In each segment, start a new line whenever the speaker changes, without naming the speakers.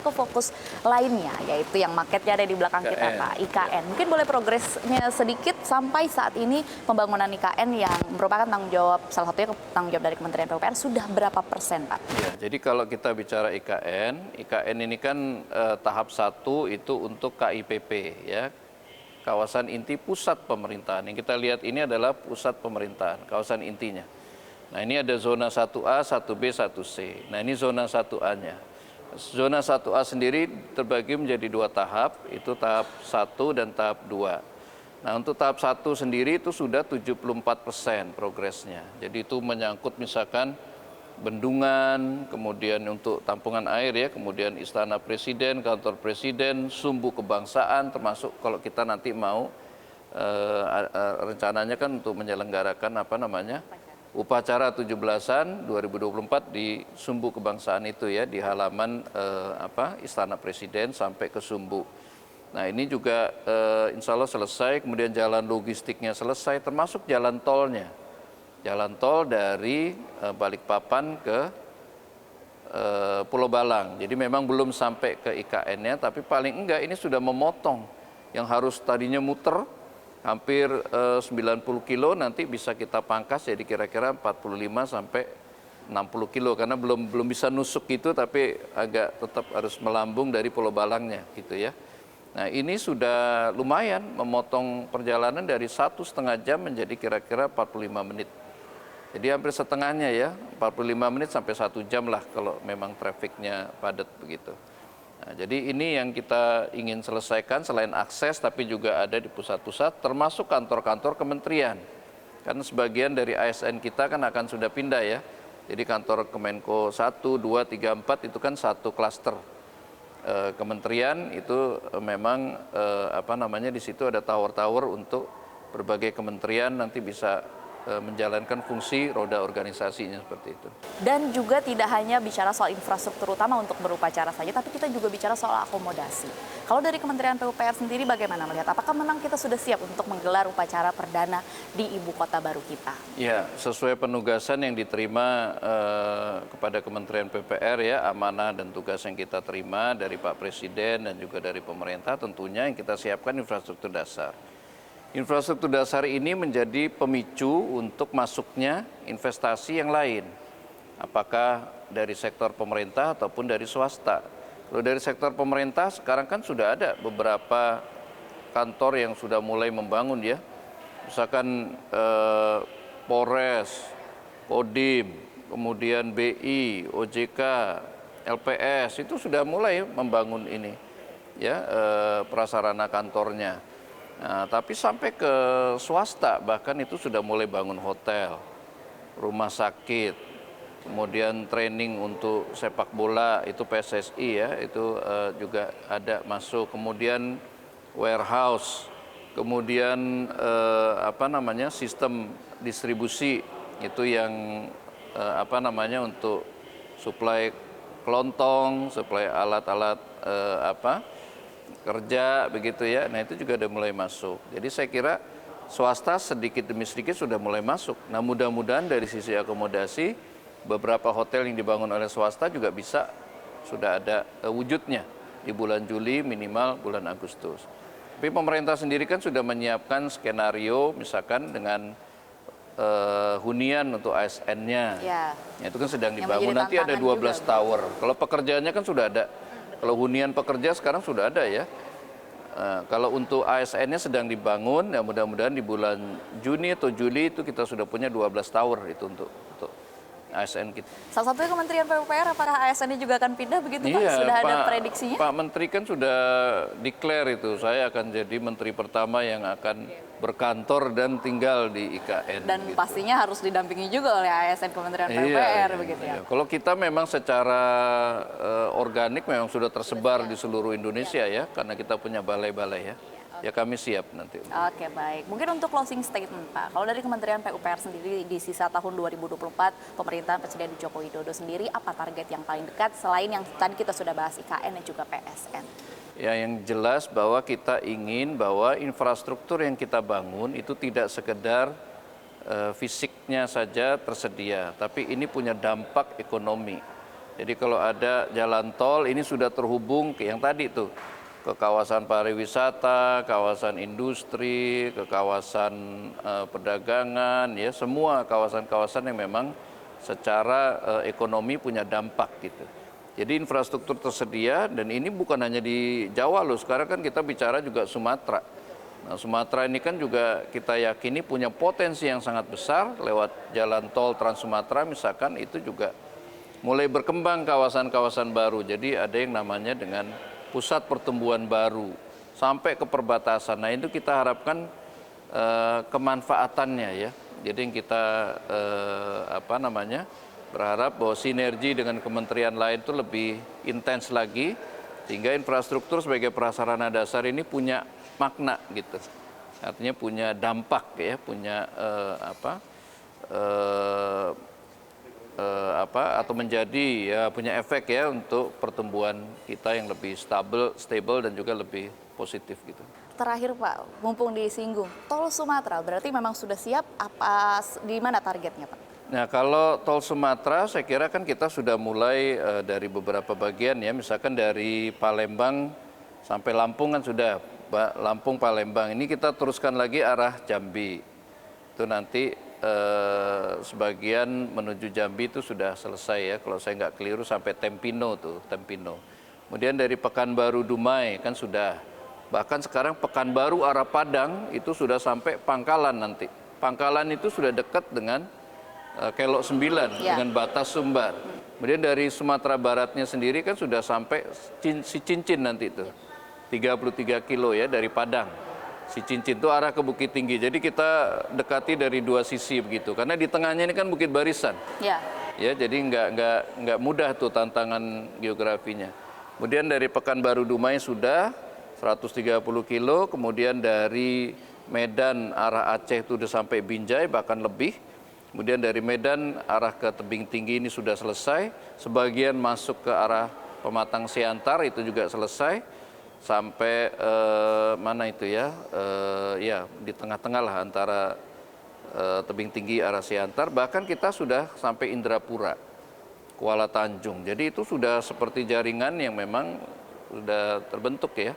kita ke fokus lainnya, yaitu yang marketnya ada di belakang kita, Pak, IKN. Mungkin boleh progresnya sedikit sampai saat ini pembangunan IKN yang merupakan tanggung jawab, salah satunya tanggung jawab dari Kementerian PUPR, sudah berapa persen, Pak?
Ya, jadi kalau kita bicara IKN ini kan tahap 1 itu untuk KIPP, ya, kawasan inti pusat pemerintahan. Yang kita lihat ini adalah pusat pemerintahan, kawasan intinya. Nah, ini ada zona 1A, 1B, 1C. Nah, ini zona 1A-nya. Zona 1A sendiri terbagi menjadi 2 tahap, itu tahap 1 dan tahap 2. Nah, untuk tahap 1 sendiri itu sudah 74% progresnya. Jadi itu menyangkut misalkan bendungan, kemudian untuk tampungan air ya, kemudian Istana Presiden, Kantor Presiden, sumbu kebangsaan, termasuk kalau kita nanti mau rencananya kan untuk menyelenggarakan upacara 17-an 2024 di sumbu kebangsaan itu ya, di halaman Istana Presiden sampai ke sumbu. Nah, ini juga insya Allah selesai, kemudian jalan logistiknya selesai, termasuk jalan tolnya. Jalan tol dari Balikpapan ke Pulau Balang. Jadi memang belum sampai ke IKN-nya, tapi paling enggak ini sudah memotong. Yang harus tadinya muter hampir 90 kilo, nanti bisa kita pangkas jadi kira-kira 45 sampai 60 kilo. Karena belum bisa nusuk gitu, tapi agak tetap harus melambung dari Pulau Balangnya gitu ya. Nah, ini sudah lumayan memotong perjalanan dari 1,5 jam menjadi kira-kira 45 menit. Jadi hampir setengahnya ya, 45 menit sampai 1 jam lah kalau memang trafiknya padat begitu. Nah, jadi ini yang kita ingin selesaikan selain akses, tapi juga ada di pusat-pusat, termasuk kantor-kantor kementerian. Karena sebagian dari ASN kita kan akan sudah pindah ya. Jadi kantor Kemenko 1, 2, 3, 4 itu kan satu klaster. Kementerian itu memang di situ ada tower-tower untuk berbagai kementerian nanti bisa menjalankan fungsi roda organisasinya seperti itu.
Dan juga tidak hanya bicara soal infrastruktur utama untuk berupacara saja, tapi kita juga bicara soal akomodasi. Kalau dari Kementerian PUPR sendiri bagaimana melihat? Apakah memang kita sudah siap untuk menggelar upacara perdana di ibu kota baru kita?
Ya, sesuai penugasan yang diterima kepada Kementerian PUPR ya, amanah dan tugas yang kita terima dari Pak Presiden dan juga dari pemerintah, tentunya yang kita siapkan infrastruktur dasar. Infrastruktur dasar ini menjadi pemicu untuk masuknya investasi yang lain. Apakah dari sektor pemerintah ataupun dari swasta. Kalau dari sektor pemerintah sekarang kan sudah ada beberapa kantor yang sudah mulai membangun ya. Misalkan Polres, Kodim, kemudian BI, OJK, LPS itu sudah mulai membangun ini ya, prasarana kantornya. Nah, tapi sampai ke swasta bahkan itu sudah mulai bangun hotel, rumah sakit, kemudian training untuk sepak bola itu PSSI ya, itu juga ada masuk, kemudian warehouse, kemudian sistem distribusi itu yang untuk suplai kelontong, suplai alat-alat kerja begitu ya. Nah, itu juga udah mulai masuk. Jadi saya kira swasta sedikit demi sedikit sudah mulai masuk. Nah, mudah-mudahan dari sisi akomodasi beberapa hotel yang dibangun oleh swasta juga bisa sudah ada wujudnya di bulan Juli minimal bulan Agustus. Tapi pemerintah sendiri kan sudah menyiapkan skenario misalkan dengan hunian untuk ASN-nya. Ya. Itu kan sedang dibangun, nanti ada 12 tower. Kalau pekerjaannya kan sudah ada. Kalau hunian pekerja sekarang sudah ada ya. Kalau untuk ASN-nya sedang dibangun, ya mudah-mudahan di bulan Juni atau Juli itu kita sudah punya 12 tower itu untuk ASN kita.
Salah satunya Kementerian PUPR, apakah ASN-nya juga akan pindah begitu Pak?
Iya,
sudah ada prediksinya?
Pak Menteri kan sudah declare itu, saya akan jadi menteri pertama yang akan berkantor dan tinggal di IKN.
Dan
gitu.
Pastinya harus didampingi juga oleh ASN Kementerian PUPR begitu ya.
Kalau kita memang secara organik memang sudah tersebar di seluruh Indonesia ya, karena kita punya balai-balai ya. Ya kami siap nanti.
Oke, baik. Mungkin untuk closing statement Pak, kalau dari Kementerian PUPR sendiri di sisa tahun 2024 pemerintahan Presiden Joko Widodo sendiri, apa target yang paling dekat selain yang tadi kita sudah bahas IKN dan juga PSN?
Ya, yang jelas bahwa kita ingin bahwa infrastruktur yang kita bangun itu tidak sekedar fisiknya saja tersedia, tapi ini punya dampak ekonomi. Jadi kalau ada jalan tol ini sudah terhubung ke yang tadi tuh, ke kawasan pariwisata, kawasan industri, ke kawasan perdagangan, ya semua kawasan-kawasan yang memang secara ekonomi punya dampak gitu. Jadi infrastruktur tersedia dan ini bukan hanya di Jawa loh, sekarang kan kita bicara juga Sumatera. Nah, Sumatera ini kan juga kita yakini punya potensi yang sangat besar lewat jalan tol Trans Sumatera misalkan itu juga mulai berkembang kawasan-kawasan baru. Jadi ada yang namanya dengan pusat pertumbuhan baru sampai ke perbatasan. Nah itu kita harapkan kemanfaatannya ya. Jadi yang kita berharap bahwa sinergi dengan kementerian lain itu lebih intens lagi sehingga infrastruktur sebagai prasarana dasar ini punya makna gitu. Artinya punya dampak ya, punya atau menjadi ya punya efek ya untuk pertumbuhan kita yang lebih stable dan juga lebih positif gitu.
Terakhir Pak, mumpung disinggung, tol Sumatera berarti memang sudah siap, apa di mana targetnya Pak?
Nah kalau tol Sumatera saya kira kan kita sudah mulai dari beberapa bagian ya, misalkan dari Palembang sampai Lampung kan sudah, Lampung Palembang ini kita teruskan lagi arah Jambi. Itu nanti sebagian menuju Jambi itu sudah selesai ya, kalau saya nggak keliru sampai Tempino tuh, Tempino. Kemudian dari Pekanbaru Dumai kan sudah, bahkan sekarang Pekanbaru arah Padang itu sudah sampai Pangkalan nanti. Pangkalan itu sudah dekat dengan Kelok 9 dengan batas Sumbar. Kemudian dari Sumatera Baratnya sendiri kan sudah sampai si Cincin nanti itu, 33 kilo ya dari Padang. Si Cincin itu arah ke Bukit Tinggi. Jadi kita dekati dari dua sisi begitu. Karena di tengahnya ini kan Bukit Barisan. Ya, jadi nggak mudah tuh tantangan geografinya. Kemudian dari Pekanbaru Dumai sudah 130 kilo. Kemudian dari Medan arah Aceh itu sudah sampai Binjai bahkan lebih. Kemudian dari Medan arah ke Tebing Tinggi ini sudah selesai. Sebagian masuk ke arah Pematang Siantar itu juga selesai. Sampai mana itu ya, ya di tengah-tengah lah antara Tebing Tinggi arah Siantar, bahkan kita sudah sampai Indrapura, Kuala Tanjung. Jadi itu sudah seperti jaringan yang memang sudah terbentuk ya.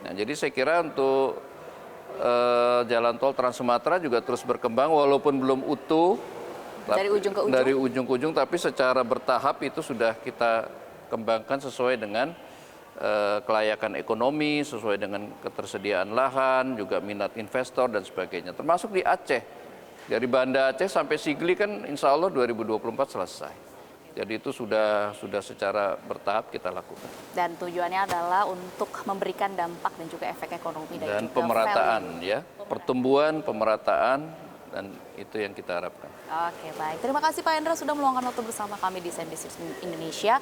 Nah jadi saya kira untuk jalan tol Trans Sumatera juga terus berkembang walaupun belum utuh
dari ujung ke ujung.
Dari ujung ke ujung, tapi secara bertahap itu sudah kita kembangkan sesuai dengan kelayakan ekonomi, sesuai dengan ketersediaan lahan, juga minat investor dan sebagainya. Termasuk di Aceh. Dari Banda Aceh sampai Sigli kan insya Allah 2024 selesai. Jadi itu sudah secara bertahap kita lakukan.
Dan tujuannya adalah untuk memberikan dampak dan juga efek ekonomi
dan
juga
pemerataan ya, pertumbuhan, pemerataan, dan itu yang kita harapkan.
Oke baik, terima kasih Pak Hendra sudah meluangkan waktu bersama kami di CNBC Indonesia.